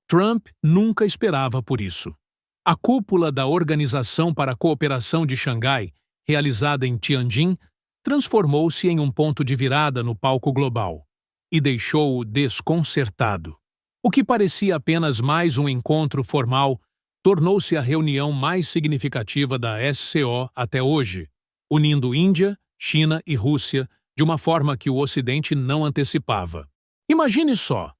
Trump nunca esperava por isso. A cúpula da Organização para a Cooperação de Xangai, realizada em Tianjin, transformou-se em um ponto de virada no palco global e deixou-o desconcertado. O que parecia apenas mais um encontro formal tornou-se a reunião mais significativa da SCO até hoje, unindo Índia, China e Rússia de uma forma que o Ocidente não antecipava. Imagine só,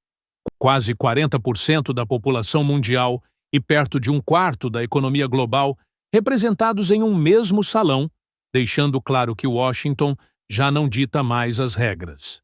quase 40% da população mundial e perto de um quarto da economia global representados em um mesmo salão, deixando claro que Washington já não dita mais as regras.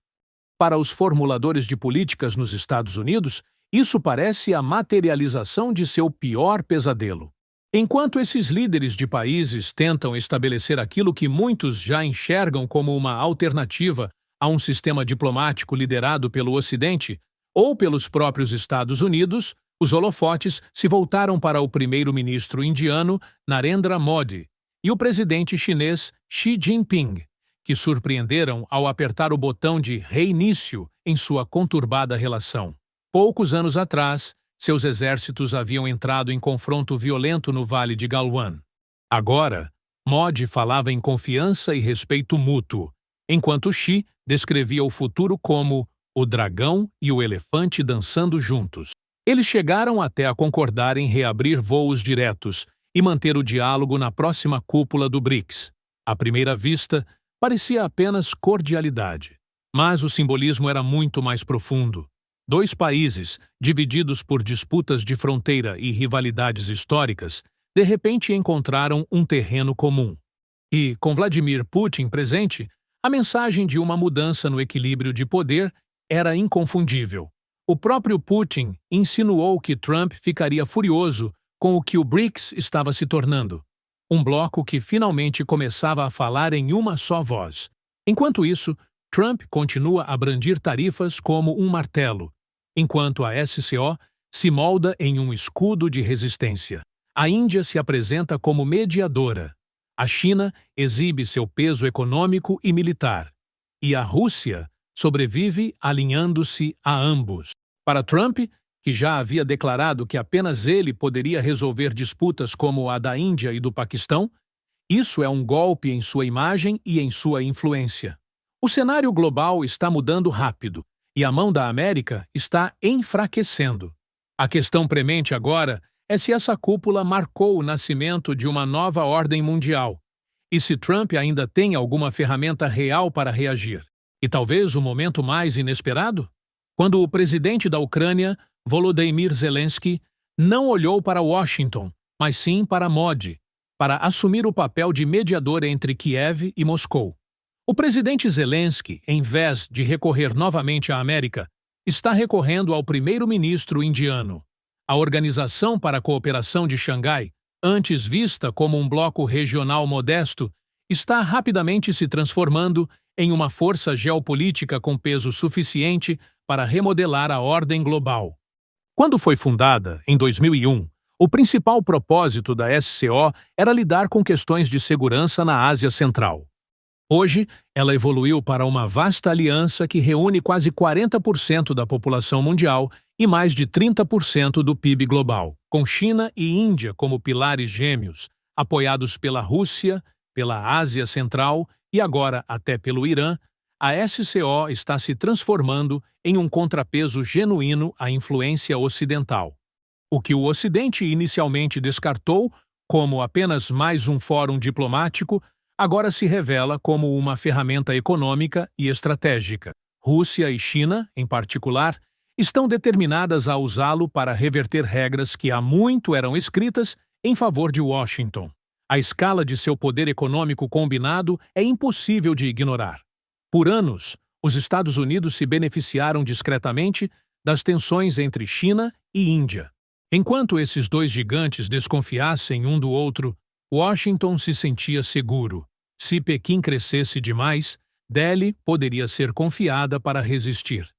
Para os formuladores de políticas nos Estados Unidos, isso parece a materialização de seu pior pesadelo. Enquanto esses líderes de países tentam estabelecer aquilo que muitos já enxergam como uma alternativa a um sistema diplomático liderado pelo Ocidente ou pelos próprios Estados Unidos, os holofotes se voltaram para o primeiro-ministro indiano Narendra Modi e o presidente chinês Xi Jinping, que surpreenderam ao apertar o botão de reinício em sua conturbada relação. Poucos anos atrás, seus exércitos haviam entrado em confronto violento no Vale de Galwan. Agora, Modi falava em confiança e respeito mútuo, enquanto Xi descrevia o futuro como o dragão e o elefante dançando juntos. Eles chegaram até a concordar em reabrir voos diretos e manter o diálogo na próxima cúpula do BRICS. À primeira vista, parecia apenas cordialidade, mas o simbolismo era muito mais profundo. Dois países, divididos por disputas de fronteira e rivalidades históricas, de repente encontraram um terreno comum. E, com Vladimir Putin presente, a mensagem de uma mudança no equilíbrio de poder era inconfundível. O próprio Putin insinuou que Trump ficaria furioso com o que o BRICS estava se tornando, um bloco que finalmente começava a falar em uma só voz. Enquanto isso, Trump continua a brandir tarifas como um martelo, enquanto a SCO se molda em um escudo de resistência. A Índia se apresenta como mediadora. A China exibe seu peso econômico e militar. E a Rússia sobrevive alinhando-se a ambos. Para Trump, que já havia declarado que apenas ele poderia resolver disputas como a da Índia e do Paquistão, isso é um golpe em sua imagem e em sua influência. O cenário global está mudando rápido, e a mão da América está enfraquecendo. A questão premente agora é se essa cúpula marcou o nascimento de uma nova ordem mundial, e se Trump ainda tem alguma ferramenta real para reagir. E talvez o momento mais inesperado? Quando o presidente da Ucrânia, Volodymyr Zelensky, não olhou para Washington, mas sim para Modi, para assumir o papel de mediador entre Kiev e Moscou. O presidente Zelensky, em vez de recorrer novamente à América, está recorrendo ao primeiro-ministro indiano. A Organização para a Cooperação de Xangai, antes vista como um bloco regional modesto, está rapidamente se transformando em uma força geopolítica com peso suficiente para remodelar a ordem global. Quando foi fundada, em 2001, o principal propósito da SCO era lidar com questões de segurança na Ásia Central. Hoje, ela evoluiu para uma vasta aliança que reúne quase 40% da população mundial e mais de 30% do PIB global, com China e Índia como pilares gêmeos, apoiados pela Rússia, pela Ásia Central e agora até pelo Irã. A SCO está se transformando em um contrapeso genuíno à influência ocidental. O que o Ocidente inicialmente descartou como apenas mais um fórum diplomático, agora se revela como uma ferramenta econômica e estratégica. Rússia e China, em particular, estão determinadas a usá-lo para reverter regras que há muito eram escritas em favor de Washington. A escala de seu poder econômico combinado é impossível de ignorar. Por anos, os Estados Unidos se beneficiaram discretamente das tensões entre China e Índia. Enquanto esses dois gigantes desconfiassem um do outro, Washington se sentia seguro. Se Pequim crescesse demais, Delhi poderia ser confiada para resistir.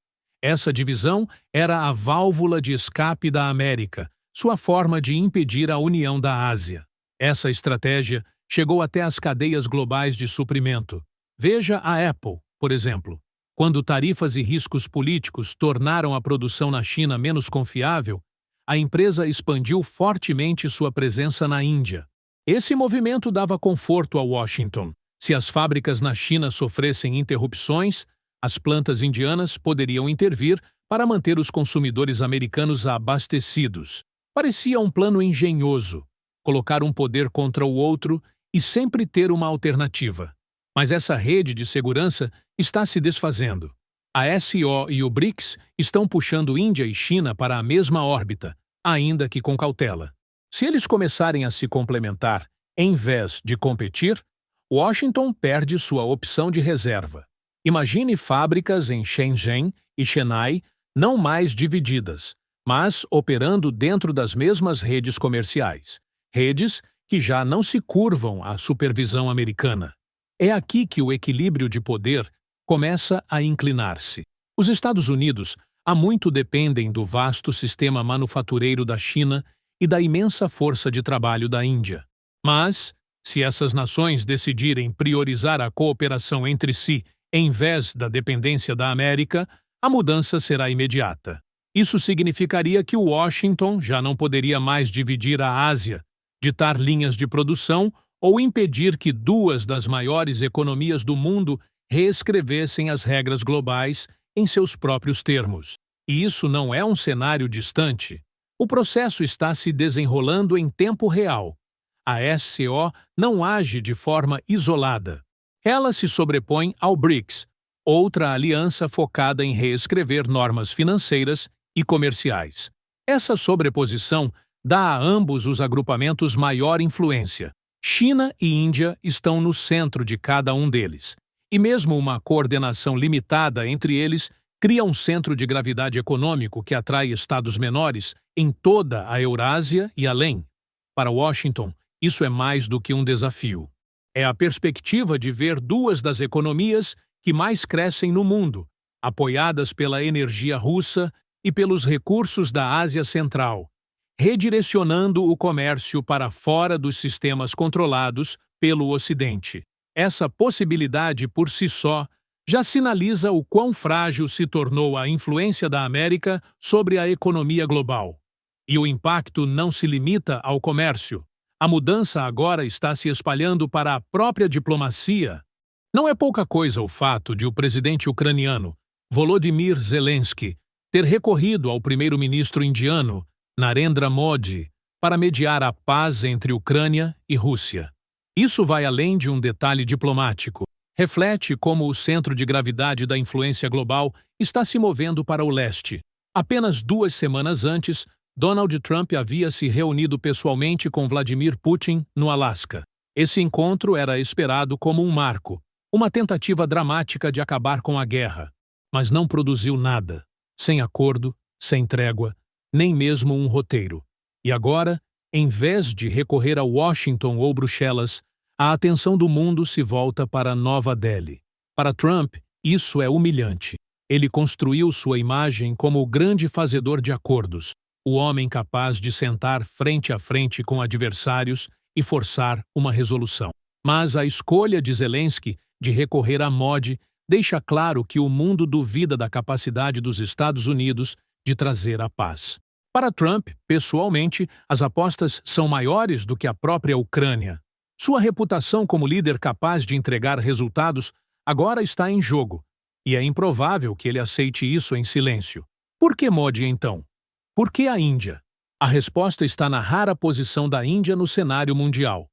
Essa divisão era a válvula de escape da América, sua forma de impedir a união da Ásia. Essa estratégia chegou até as cadeias globais de suprimento. Veja a Apple, por exemplo. Quando tarifas e riscos políticos tornaram a produção na China menos confiável, a empresa expandiu fortemente sua presença na Índia. Esse movimento dava conforto a Washington. Se as fábricas na China sofressem interrupções, as plantas indianas poderiam intervir para manter os consumidores americanos abastecidos. Parecia um plano engenhoso, colocar um poder contra o outro e sempre ter uma alternativa. Mas essa rede de segurança está se desfazendo. A SCO e o BRICS estão puxando Índia e China para a mesma órbita, ainda que com cautela. Se eles começarem a se complementar, em vez de competir, Washington perde sua opção de reserva. Imagine fábricas em Shenzhen e Chennai não mais divididas, mas operando dentro das mesmas redes comerciais. Redes que já não se curvam à supervisão americana. É aqui que o equilíbrio de poder começa a inclinar-se. Os Estados Unidos há muito dependem do vasto sistema manufatureiro da China e da imensa força de trabalho da Índia. Mas, se essas nações decidirem priorizar a cooperação entre si em vez da dependência da América, a mudança será imediata. Isso significaria que Washington já não poderia mais dividir a Ásia, ditar linhas de produção ou impedir que duas das maiores economias do mundo reescrevessem as regras globais em seus próprios termos. E isso não é um cenário distante. O processo está se desenrolando em tempo real. A SCO não age de forma isolada. Ela se sobrepõe ao BRICS, outra aliança focada em reescrever normas financeiras e comerciais. Essa sobreposição dá a ambos os agrupamentos maior influência. China e Índia estão no centro de cada um deles, e mesmo uma coordenação limitada entre eles cria um centro de gravidade econômico que atrai estados menores em toda a Eurásia e além. Para Washington, isso é mais do que um desafio. É a perspectiva de ver duas das economias que mais crescem no mundo, apoiadas pela energia russa e pelos recursos da Ásia Central, redirecionando o comércio para fora dos sistemas controlados pelo Ocidente. Essa possibilidade por si só já sinaliza o quão frágil se tornou a influência da América sobre a economia global. E o impacto não se limita ao comércio. A mudança agora está se espalhando para a própria diplomacia. Não é pouca coisa o fato de o presidente ucraniano, Volodymyr Zelensky, ter recorrido ao primeiro-ministro indiano, Narendra Modi, para mediar a paz entre Ucrânia e Rússia. Isso vai além de um detalhe diplomático. Reflete como o centro de gravidade da influência global está se movendo para o leste. Apenas 2 semanas antes, Donald Trump havia se reunido pessoalmente com Vladimir Putin no Alasca. Esse encontro era esperado como um marco, uma tentativa dramática de acabar com a guerra, mas não produziu nada, sem acordo, sem trégua, nem mesmo um roteiro. E agora, em vez de recorrer a Washington ou Bruxelas, a atenção do mundo se volta para Nova Delhi. Para Trump, isso é humilhante. Ele construiu sua imagem como o grande fazedor de acordos, o homem capaz de sentar frente a frente com adversários e forçar uma resolução. Mas a escolha de Zelensky de recorrer a Modi deixa claro que o mundo duvida da capacidade dos Estados Unidos de trazer a paz. Para Trump, pessoalmente, as apostas são maiores do que a própria Ucrânia. Sua reputação como líder capaz de entregar resultados agora está em jogo, e é improvável que ele aceite isso em silêncio. Por que Modi, então? Por que a Índia? A resposta está na rara posição da Índia no cenário mundial.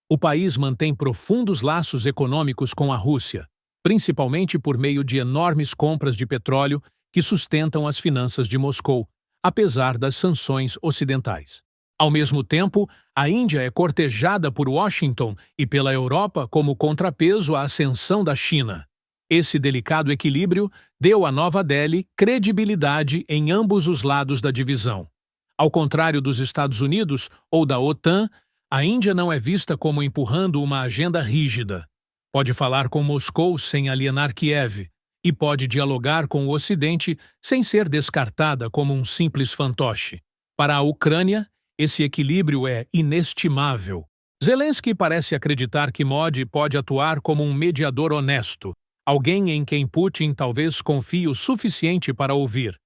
O país mantém profundos laços econômicos com a Rússia, principalmente por meio de enormes compras de petróleo que sustentam as finanças de Moscou, apesar das sanções ocidentais. Ao mesmo tempo, a Índia é cortejada por Washington e pela Europa como contrapeso à ascensão da China. Esse delicado equilíbrio deu a Nova Delhi credibilidade em ambos os lados da divisão. Ao contrário dos Estados Unidos ou da OTAN, a Índia não é vista como empurrando uma agenda rígida. Pode falar com Moscou sem alienar Kiev e pode dialogar com o Ocidente sem ser descartada como um simples fantoche. Para a Ucrânia, esse equilíbrio é inestimável. Zelensky parece acreditar que Modi pode atuar como um mediador honesto, alguém em quem Putin talvez confie o suficiente para ouvir.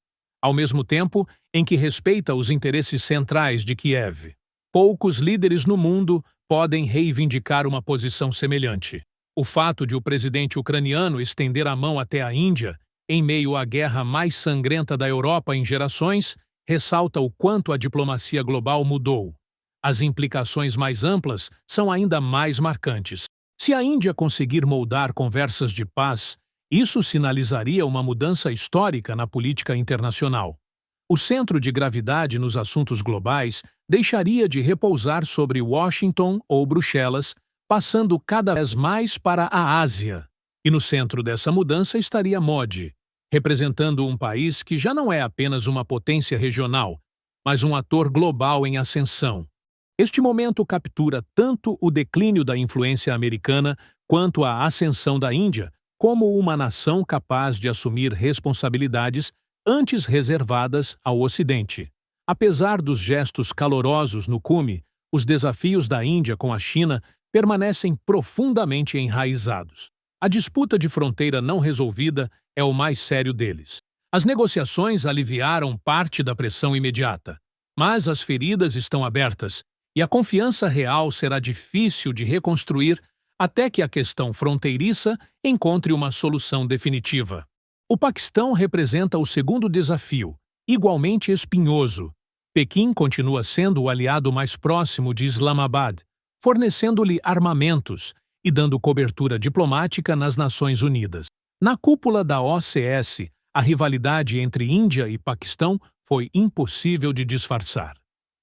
ao mesmo tempo em que respeita os interesses centrais de Kiev. Poucos líderes no mundo podem reivindicar uma posição semelhante. O fato de o presidente ucraniano estender a mão até a Índia, em meio à guerra mais sangrenta da Europa em gerações, ressalta o quanto a diplomacia global mudou. As implicações mais amplas são ainda mais marcantes. Se a Índia conseguir moldar conversas de paz, isso sinalizaria uma mudança histórica na política internacional. O centro de gravidade nos assuntos globais deixaria de repousar sobre Washington ou Bruxelas, passando cada vez mais para a Ásia. E no centro dessa mudança estaria Modi, representando um país que já não é apenas uma potência regional, mas um ator global em ascensão. Este momento captura tanto o declínio da influência americana quanto a ascensão da Índia como uma nação capaz de assumir responsabilidades antes reservadas ao Ocidente. Apesar dos gestos calorosos no cume, os desafios da Índia com a China permanecem profundamente enraizados. A disputa de fronteira não resolvida é o mais sério deles. As negociações aliviaram parte da pressão imediata, mas as feridas estão abertas e a confiança real será difícil de reconstruir até que a questão fronteiriça encontre uma solução definitiva. O Paquistão representa o segundo desafio, igualmente espinhoso. Pequim continua sendo o aliado mais próximo de Islamabad, fornecendo-lhe armamentos e dando cobertura diplomática nas Nações Unidas. Na cúpula da OCS, a rivalidade entre Índia e Paquistão foi impossível de disfarçar.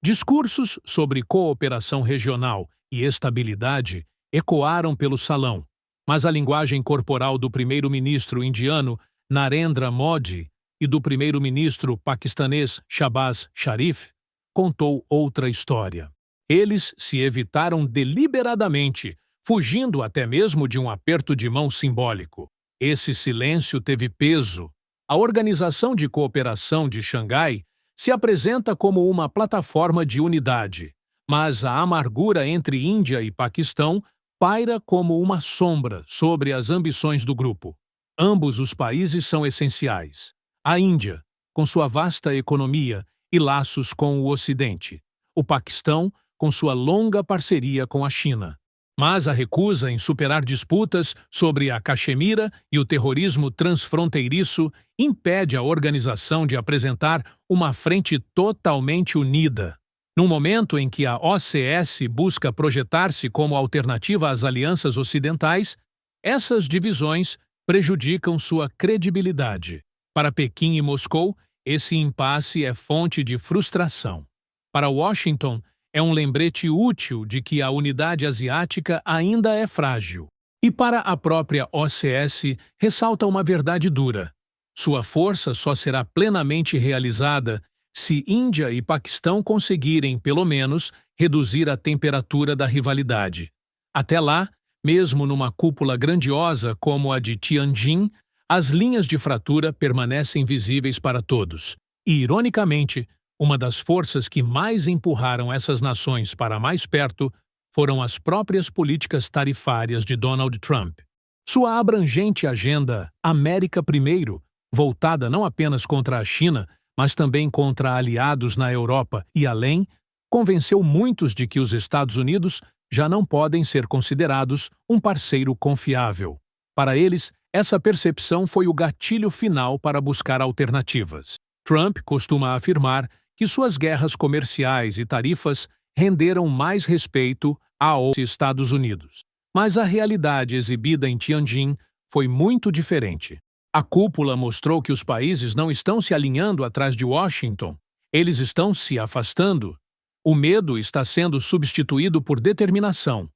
Discursos sobre cooperação regional e estabilidade ecoaram pelo salão, mas a linguagem corporal do primeiro-ministro indiano Narendra Modi e do primeiro-ministro paquistanês Shahbaz Sharif contou outra história. Eles se evitaram deliberadamente, fugindo até mesmo de um aperto de mão simbólico. Esse silêncio teve peso. A Organização de Cooperação de Xangai se apresenta como uma plataforma de unidade, mas a amargura entre Índia e Paquistão paira como uma sombra sobre as ambições do grupo. Ambos os países são essenciais. A Índia, com sua vasta economia e laços com o Ocidente. O Paquistão, com sua longa parceria com a China. Mas a recusa em superar disputas sobre a Caxemira e o terrorismo transfronteiriço impede a organização de apresentar uma frente totalmente unida. Num momento em que a OCS busca projetar-se como alternativa às alianças ocidentais, essas divisões prejudicam sua credibilidade. Para Pequim e Moscou, esse impasse é fonte de frustração. Para Washington, é um lembrete útil de que a unidade asiática ainda é frágil. E para a própria OCS, ressalta uma verdade dura. Sua força só será plenamente realizada se Índia e Paquistão conseguirem, pelo menos, reduzir a temperatura da rivalidade. Até lá, mesmo numa cúpula grandiosa como a de Tianjin, as linhas de fratura permanecem visíveis para todos. E, ironicamente, uma das forças que mais empurraram essas nações para mais perto foram as próprias políticas tarifárias de Donald Trump. Sua abrangente agenda América Primeiro, voltada não apenas contra a China, mas também contra aliados na Europa e além, convenceu muitos de que os Estados Unidos já não podem ser considerados um parceiro confiável. Para eles, essa percepção foi o gatilho final para buscar alternativas. Trump costuma afirmar que suas guerras comerciais e tarifas renderam mais respeito aos Estados Unidos. Mas a realidade exibida em Tianjin foi muito diferente. A cúpula mostrou que os países não estão se alinhando atrás de Washington, eles estão se afastando. O medo está sendo substituído por determinação.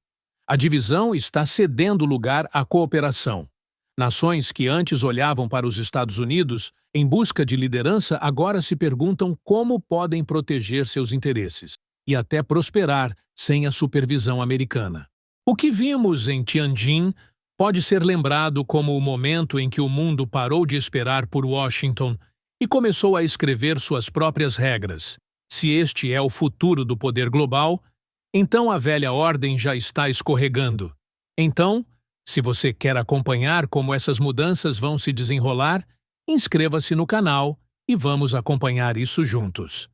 A divisão está cedendo lugar à cooperação. Nações que antes olhavam para os Estados Unidos em busca de liderança agora se perguntam como podem proteger seus interesses e até prosperar sem a supervisão americana. O que vimos em Tianjin pode ser lembrado como o momento em que o mundo parou de esperar por Washington e começou a escrever suas próprias regras. Se este é o futuro do poder global, então a velha ordem já está escorregando. Então, se você quer acompanhar como essas mudanças vão se desenrolar, inscreva-se no canal e vamos acompanhar isso juntos.